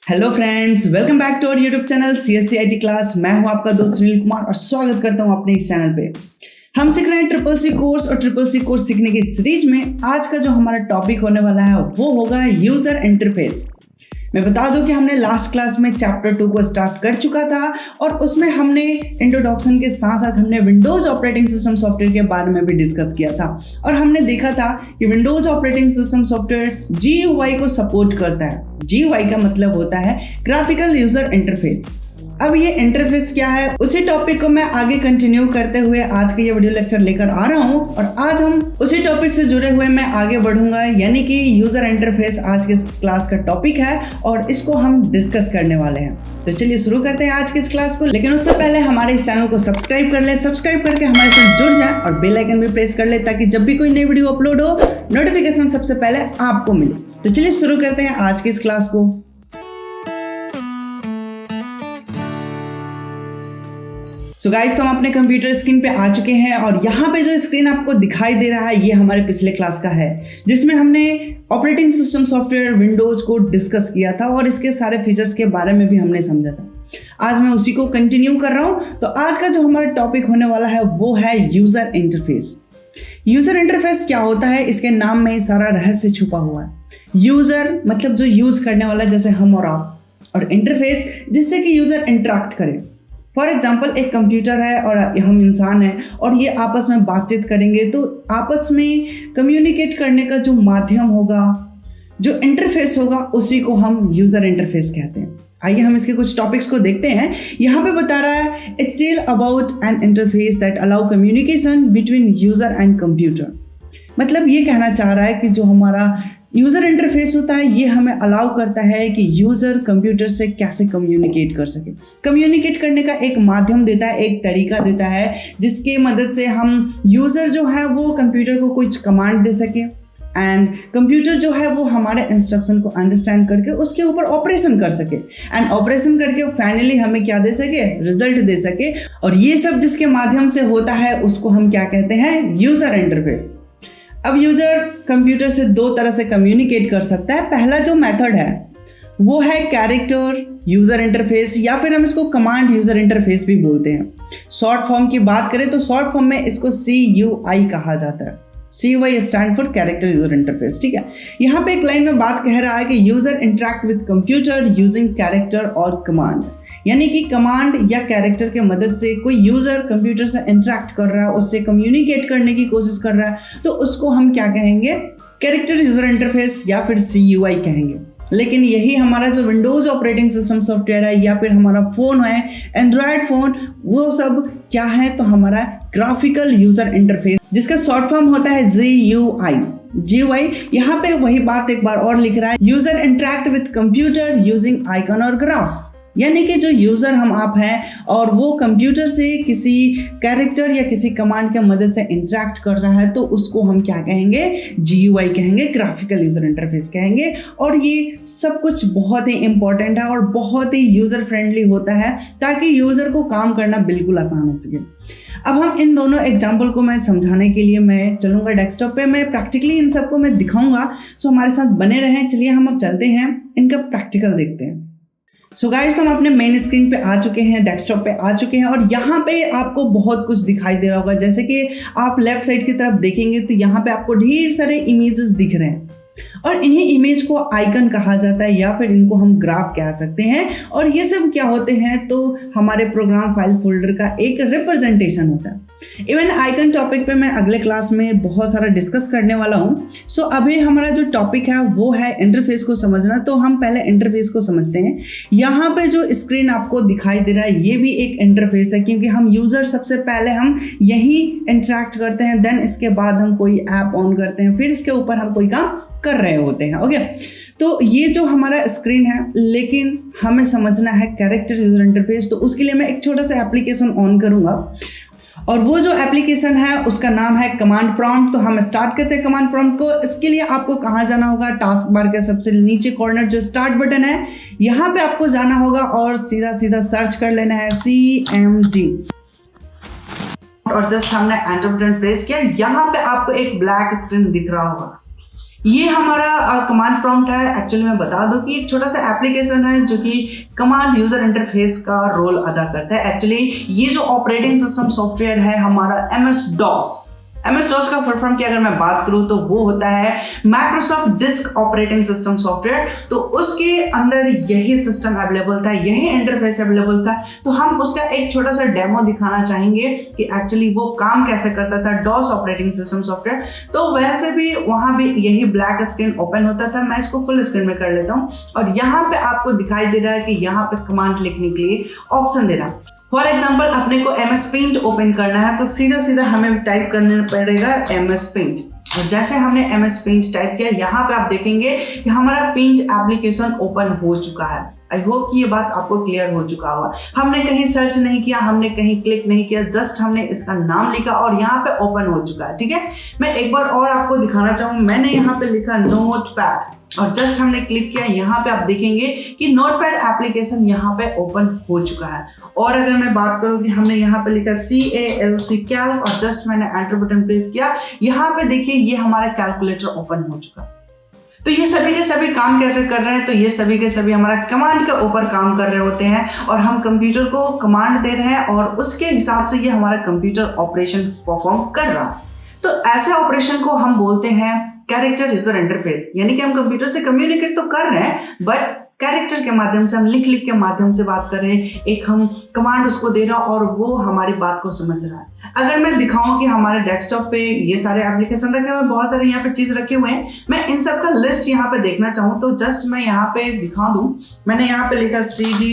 Hello friends, welcome back to our YouTube channel CSC IT class. मैं हूं आपका दोस्त सुनील कुमार और स्वागत करता हूं अपने इस चैनल पे। हम सीख रहे हैं ट्रिपल सी कोर्स और ट्रिपल सी कोर्स सीखने की सीरीज में आज का जो हमारा टॉपिक होने वाला है वो होगा यूजर इंटरफेस। मैं बता दूं कि हमने लास्ट क्लास में चैप्टर 2 को स्टार्ट कर चुका था और उसमें हमने इंट्रोडक्शन के साथ साथ हमने विंडोज ऑपरेटिंग सिस्टम सॉफ्टवेयर के बारे में भी डिस्कस किया था और हमने देखा था कि Windows operating system software GUI को सपोर्ट करता है। GUI का मतलब होता है ग्राफिकल यूजर इंटरफेस। अब ये इंटरफेस क्या है, उसी टॉपिक को मैं आगे कंटिन्यू करते हुए आज का ये वीडियो लेक्चर लेकर आ रहा हूँ और आज हम उसी टॉपिक से जुड़े हुए मैं आगे बढ़ूंगा, यानी कि यूजर इंटरफेस आज के इस क्लास का टॉपिक है और इसको हम डिस्कस करने वाले हैं। तो चलिए शुरू करते हैं आज की इस क्लास को, लेकिन उससे पहले हमारे इस चैनल को सब्सक्राइब कर ले। सब्सक्राइब करके हमारे साथ जुड़ जाए और बेल आइकन भी प्रेस कर ले ताकि जब भी कोई नई वीडियो अपलोड हो नोटिफिकेशन सबसे पहले आपको मिले। तो चलिए शुरू करते हैं आज की इस क्लास को। सो गाइस, तो हम अपने कंप्यूटर स्क्रीन पे आ चुके हैं और यहाँ पे जो स्क्रीन आपको दिखाई दे रहा है ये हमारे पिछले क्लास का है, जिसमें हमने ऑपरेटिंग सिस्टम सॉफ्टवेयर विंडोज को डिस्कस किया था और इसके सारे फीचर्स के बारे में भी हमने समझा था। आज मैं उसी को कंटिन्यू कर रहा हूँ। तो आज का जो हमारा टॉपिक होने वाला है वो है यूजर इंटरफेस। यूजर इंटरफेस क्या होता है, इसके नाम में सारा रहस्य छुपा हुआ है। यूजर मतलब जो यूज करने वाला, जैसे हम और आप, और इंटरफेस जिससे कि यूजर इंटरेक्ट करे। फॉर एग्जाम्पल, एक कंप्यूटर है और हम इंसान हैं और ये आपस में बातचीत करेंगे, तो आपस में कम्युनिकेट करने का जो माध्यम होगा, जो इंटरफेस होगा, उसी को हम यूजर इंटरफेस कहते हैं। आइए हम इसके कुछ टॉपिक्स को देखते हैं। यहाँ पे बता रहा है it tell about an interface that allow communication between user and computer. मतलब ये कहना चाह रहा है कि जो हमारा यूजर इंटरफेस होता है ये हमें अलाउ करता है कि यूजर कंप्यूटर से कैसे कम्युनिकेट कर सके। कम्युनिकेट करने का एक माध्यम देता है, एक तरीका देता है जिसके मदद से हम यूजर जो है वो कंप्यूटर को कुछ कमांड दे सके एंड कंप्यूटर जो है वो हमारे इंस्ट्रक्शन को अंडरस्टैंड करके उसके ऊपर ऑपरेशन कर सके एंड ऑपरेशन करके फाइनली हमें क्या दे सके, रिजल्ट दे सके। और ये सब जिसके माध्यम से होता है उसको हम क्या कहते हैं, यूजर इंटरफेस। अब यूजर कंप्यूटर से दो तरह से कम्युनिकेट कर सकता है। पहला जो मेथड है वो है कैरेक्टर यूजर इंटरफेस, या फिर हम इसको कमांड यूजर इंटरफेस भी बोलते हैं। शॉर्ट फॉर्म की बात करें तो शॉर्ट फॉर्म में इसको CUI कहा जाता है। CUI stand for character user interface. ठीक है, यहाँ पे एक लाइन में बात कह रहा है कि user interact with computer using character और कमांड, यानी कि कमांड या कैरेक्टर के मदद से कोई यूजर कंप्यूटर से इंटरेक्ट कर रहा है, उससे कम्युनिकेट करने की कोशिश कर रहा है, तो उसको हम क्या कहेंगे, कैरेक्टर यूजर इंटरफेस या फिर CUI कहेंगे। लेकिन यही हमारा जो विंडोज ऑपरेटिंग सिस्टम सॉफ्टवेयर है या फिर हमारा फोन है, एंड्रॉयड फोन, वो सब क्या है, तो हमारा ग्राफिकल यूजर इंटरफेस, जिसका शॉर्ट फॉर्म होता है GUI। यहाँ पे वही बात एक बार और लिख रहा है, user interact with computer using icon और ग्राफ, यानी कि जो यूजर हम आप हैं और वो कंप्यूटर से किसी कैरेक्टर या किसी कमांड के मदद से इंटरेक्ट कर रहा है, तो उसको हम क्या कहेंगे, GUI कहेंगे, ग्राफिकल यूजर इंटरफेस कहेंगे। और ये सब कुछ बहुत ही इंपॉर्टेंट है और बहुत ही यूजर फ्रेंडली होता है ताकि यूजर को काम करना बिल्कुल आसान हो सके। अब हम इन दोनों एग्जाम्पल को मैं समझाने के लिए मैं चलूंगा डेस्कटॉप पे, मैं प्रैक्टिकली इन सबको मैं दिखाऊंगा। सो हमारे साथ बने रहें। चलिए हम अब चलते हैं, इनका प्रैक्टिकल देखते हैं। सो गाइस, तो हम अपने मेन स्क्रीन पे आ चुके हैं, डेस्कटॉप पे आ चुके हैं और यहाँ पे आपको बहुत कुछ दिखाई दे रहा होगा। जैसे कि आप लेफ्ट साइड की तरफ देखेंगे तो यहाँ पे आपको ढेर सारे इमेजेस दिख रहे हैं और इन्हीं इमेज को आइकन कहा जाता है या फिर इनको हम ग्राफ कह सकते हैं। और ये सब क्या होते हैं, तो हमारे प्रोग्राम फाइल फोल्डर का एक रिप्रेजेंटेशन होता है। इवन आइकन टॉपिक पे मैं अगले क्लास में बहुत सारा डिस्कस करने वाला हूँ। सो अभी हमारा जो टॉपिक है वो है इंटरफेस को समझना। तो हम पहले इंटरफेस को समझते हैं। यहाँ पे जो स्क्रीन आपको दिखाई दे रहा है ये भी एक इंटरफेस है, क्योंकि हम यूजर सबसे पहले हम यही इंटरेक्ट करते हैं, देन इसके बाद हम कोई ऐप ऑन करते हैं, फिर इसके ऊपर हम कोई काम कर रहे होते हैं। ओके, तो ये जो हमारा स्क्रीन है, लेकिन हमें समझना है कैरेक्टर यूजर इंटरफेस। तो उसके लिए मैं एक छोटा सा एप्लीकेशन ऑन करूंगा और वो जो एप्लीकेशन है उसका नाम है कमांड प्रॉम्प्ट। तो हम स्टार्ट करते हैं कमांड प्रॉम्प्ट को। इसके लिए आपको कहाँ जाना होगा, टास्क बार के सबसे नीचे कॉर्नर जो स्टार्ट बटन है यहाँ पे आपको जाना होगा और सीधा सीधा सर्च कर लेना है CMD और जस्ट हमने एंटर बटन प्रेस किया। यहाँ पे आपको एक ब्लैक स्क्रीन दिख रहा होगा। ये हमारा कमांड प्रॉम्प्ट है। एक्चुअली मैं बता दूं कि एक छोटा सा एप्लीकेशन है जो कि कमांड यूजर इंटरफेस का रोल अदा करता है। एक्चुअली ये जो ऑपरेटिंग सिस्टम सॉफ्टवेयर है हमारा MS DOS का फुल फॉर्म की अगर मैं बात करूं तो वो होता है Microsoft disk operating system software. तो उसके अंदर यही सिस्टम अवेलेबल था, यही इंटरफेस अवेलेबल था। तो हम उसका एक छोटा सा डेमो दिखाना चाहेंगे कि एक्चुअली वो काम कैसे करता था, DOS ऑपरेटिंग सिस्टम सॉफ्टवेयर। तो वैसे भी वहां भी यही ब्लैक स्क्रीन ओपन होता था। मैं इसको फुल स्क्रीन में कर लेता हूं और यहाँ पे आपको दिखाई दे रहा है कि यहाँ पे कमांड लिखने के लिए ऑप्शन दे रहा है। फॉर एग्जाम्पल अपने को MS Paint ओपन करना है तो सीधा सीधा हमें टाइप करना पड़ेगा MS Paint। और जैसे हमने MS Paint टाइप किया, यहाँ पे आप देखेंगे कि हमारा पेंट एप्लीकेशन ओपन हो चुका है। आई होप कि ये बात आपको क्लियर हो चुका होगा। हमने कहीं सर्च नहीं किया, हमने कहीं क्लिक नहीं किया, जस्ट हमने इसका नाम लिखा और यहाँ पे ओपन हो चुका है। ठीक है, मैं एक बार और आपको दिखाना चाहूँ। मैंने यहाँ पे लिखा नोटपैड और जस्ट हमने क्लिक किया। यहाँ पे आप देखेंगे कि नोटपैड एप्लीकेशन यहाँ पे ओपन हो चुका है। और अगर मैं बात करूँ कि हमने यहाँ पे लिखा CALC कैल्क और जस्ट मैंने एंटर बटन प्रेस किया, यहाँ पे देखिए ये हमारा कैलकुलेटर ओपन हो चुका है। तो ये सभी के सभी काम कैसे कर रहे हैं? तो ये सभी के सभी हमारा कमांड के ऊपर काम कर रहे होते हैं और हम कंप्यूटर को कमांड दे रहे हैं और उसके हिसाब से ये हमारा कंप्यूटर ऑपरेशन परफॉर्म कर रहा है। तो ऐसे ऑपरेशन को हम बोलते हैं कैरेक्टर यूजर इंटरफेस, यानी कि हम कंप्यूटर से कम्युनिकेट तो कर रहे हैं बट कैरेक्टर के माध्यम से, हम लिख के माध्यम से बात कर रहे हैं। एक हम कमांड उसको दे रहा और वो हमारी बात को समझ रहा है। अगर मैं दिखाऊं कि हमारे डेस्कटॉप पे ये सारे एप्लीकेशन रखे हुए हैं, बहुत सारे यहाँ पे चीज रखे हुए हैं, मैं इन सब का लिस्ट यहाँ पे देखना चाहूँ तो जस्ट मैं यहाँ पे दिखा दूं। मैंने यहाँ पे लिखा CD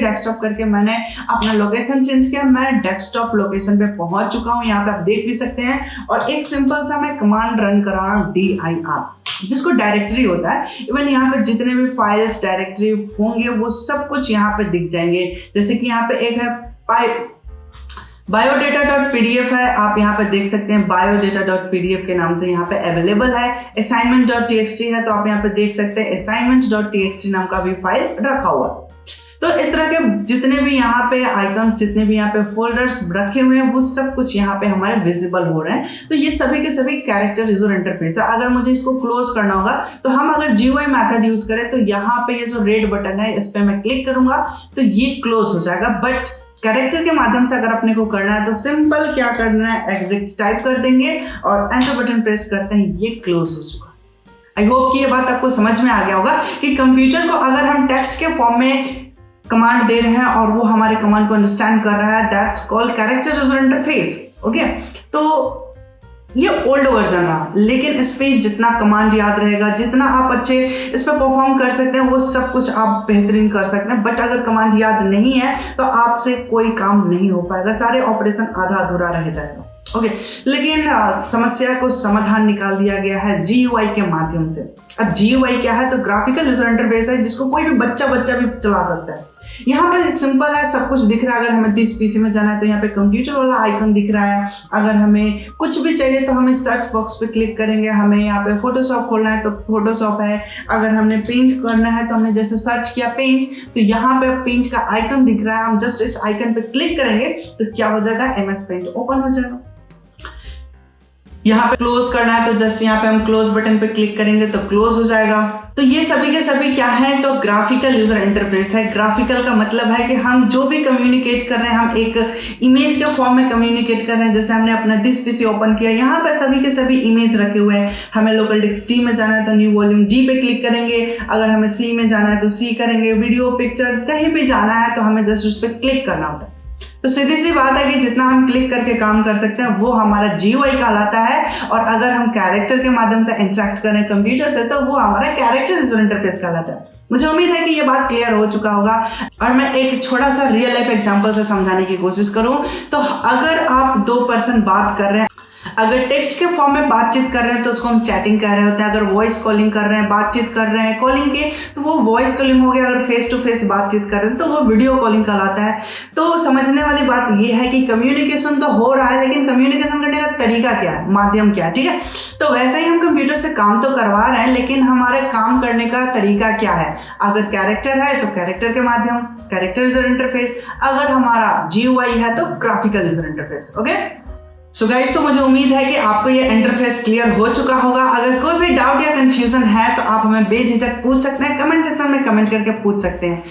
डेस्कटॉप करके मैंने अपना लोकेशन चेंज किया। मैं डेस्कटॉप लोकेशन पे पहुंच चुका हूँ, यहाँ पे आप देख भी सकते हैं। और एक सिंपल सा मैं कमांड रन करा रहा हूँ dir, जिसको डायरेक्टरी होता है। इवन यहाँ पे जितने भी फाइल्स डायरेक्टरी होंगे वो सब कुछ यहाँ पे दिख जाएंगे। जैसे कि यहाँ पे एक है biodata.pdf है, आप यहाँ पे देख सकते हैं biodata.pdf के नाम से यहाँ पे अवेलेबल है। assignment.txt है तो आप यहाँ पे देख सकते हैं assignment.txt नाम का भी फाइल रखा हुआ है। तो इस तरह के जितने भी यहाँ पे आइकन्स, जितने भी यहाँ पे फोल्डर्स रखे हुए हैं वो सब कुछ यहाँ पे हमारे विजिबल हो रहे हैं। तो ये सभी के सभी कैरेक्टर यूजर इंटरफेस है। अगर मुझे इसको क्लोज करना होगा तो हम अगर GUI मेथड यूज करें तो यहाँ पे ये जो रेड बटन है इस पे मैं क्लिक करूंगा तो ये क्लोज हो जाएगा। बट कैरेक्टर के माध्यम से अगर अपने को करना है तो सिंपल क्या करना है, एग्जिट टाइप कर देंगे और एंटर बटन प्रेस करते हैं, ये क्लोज हो चुका। आई होप कि ये बात आपको समझ में आ गया होगा कि कंप्यूटर को अगर हम टेक्स्ट के फॉर्म में कमांड दे रहे हैं और वो हमारे कमांड को अंडरस्टैंड कर रहा है, that's called character user interface. Okay, तो ये ओल्ड वर्जन रहा, लेकिन इस पे जितना कमांड याद रहेगा, जितना आप अच्छे इस पे परफॉर्म कर सकते हैं वो सब कुछ आप बेहतरीन कर सकते हैं। बट अगर कमांड याद नहीं है तो आपसे कोई काम नहीं हो पाएगा, सारे ऑपरेशन आधा अधूरा रह जाएगा। ओके, लेकिन समस्या को समाधान निकाल दिया गया है GUI के माध्यम से। अब GUI क्या है? तो ग्राफिकल यूजर इंटरफेस है जिसको कोई भी बच्चा भी चला सकता है। यहाँ पे सिंपल है, सब कुछ दिख रहा है। अगर हमें दिस PC में जाना है तो यहाँ पे कंप्यूटर वाला आइकन दिख रहा है। अगर हमें कुछ भी चाहिए तो हमें सर्च बॉक्स पे क्लिक करेंगे, हमें यहाँ पे फोटोशॉप खोलना है तो फोटोशॉप है। अगर हमने पेंट करना है तो हमने जैसे सर्च किया पेंट, तो यहाँ पे पेंट का आइकन दिख रहा है। हम जस्ट इस आइकन पे क्लिक करेंगे तो क्या हो जाएगा, MS Paint ओपन हो जाएगा। यहाँ पे क्लोज करना है तो जस्ट यहाँ पे हम क्लोज बटन पे क्लिक करेंगे तो क्लोज हो जाएगा। तो ये सभी के सभी क्या है? तो ग्राफिकल यूजर इंटरफेस है। ग्राफिकल का मतलब है कि हम जो भी कम्युनिकेट कर रहे हैं, हम एक इमेज के फॉर्म में कम्युनिकेट कर रहे हैं। जैसे हमने अपना दिस PC ओपन किया, यहाँ पे सभी के सभी इमेज रखे हुए हैं। हमें लोकल डिस्क D में जाना है तो न्यू वॉल्यूम D पे क्लिक करेंगे। अगर हमें C में जाना है तो C करेंगे। वीडियो, पिक्चर कहीं भी जाना है तो हमें जस्ट उस पर क्लिक करना होता है। तो सीधी सी बात है कि जितना हम क्लिक करके काम कर सकते हैं वो हमारा GUI कहलाता है। और अगर हम कैरेक्टर के माध्यम से इंटरेक्ट करें कंप्यूटर से तो वो हमारा कैरेक्टर यूजर इंटरफेस कहलाता है। मुझे उम्मीद है कि ये बात क्लियर हो चुका होगा। और मैं एक छोटा सा रियल लाइफ एग्जांपल से समझाने की कोशिश करूं तो अगर आप 2 पर्सन बात कर रहे हैं, अगर टेक्स्ट के फॉर्म में बातचीत कर रहे हैं तो उसको हम चैटिंग कह रहे होते हैं। अगर वॉइस कॉलिंग कर रहे हैं, बातचीत कर रहे हैं कॉलिंग के, तो वो वॉइस कॉलिंग हो गया। अगर फेस टू फेस बातचीत कर रहे हैं तो वो वीडियो कॉलिंग कहलाता है। तो समझने वाली बात ये है कि कम्युनिकेशन तो हो रहा है, लेकिन कम्युनिकेशन करने का तरीका क्या है, माध्यम क्या है। ठीक है, तो वैसे ही हम कंप्यूटर से काम तो करवा रहे हैं, लेकिन हमारे काम करने का तरीका क्या है। अगर कैरेक्टर है तो कैरेक्टर के माध्यम, कैरेक्टर यूजर इंटरफेस। अगर हमारा GUI है तो graphical user interface. Okay, so guys, तो मुझे उम्मीद है कि आपको ये इंटरफेस क्लियर हो चुका होगा। अगर कोई भी डाउट या कंफ्यूजन है तो आप हमें बेझिझक पूछ सकते हैं, कमेंट सेक्शन में कमेंट करके पूछ सकते हैं।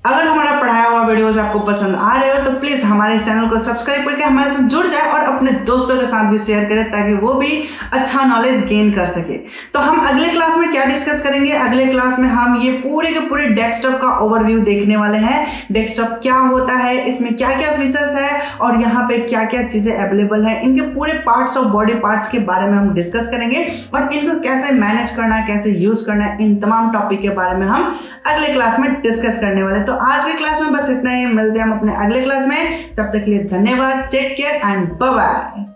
अगर हमारा पढ़ाया हुआ वीडियोस आपको पसंद आ रहे हो तो प्लीज़ हमारे इस चैनल को सब्सक्राइब करके हमारे साथ जुड़ जाए और अपने दोस्तों के साथ भी शेयर करें ताकि वो भी अच्छा नॉलेज गेन कर सके। तो हम अगले क्लास में क्या डिस्कस करेंगे, अगले क्लास में हम ये पूरे के पूरे डेस्कटॉप का ओवरव्यू देखने वाले हैं। डेस्कटॉप क्या होता है, इसमें क्या क्या फीचर्स है और यहाँ पे क्या क्या चीज़ें अवेलेबल है, इनके पूरे पार्ट्स और बॉडी पार्ट्स के बारे में हम डिस्कस करेंगे और इनको कैसे मैनेज करना है, कैसे यूज़ करना है, इन तमाम टॉपिक के बारे में हम अगले क्लास में डिस्कस करने वाले। तो आज के क्लास में बस इतना ही, मिलते हैं हम अपने अगले क्लास में। तब तक के लिए धन्यवाद, take care and bye bye.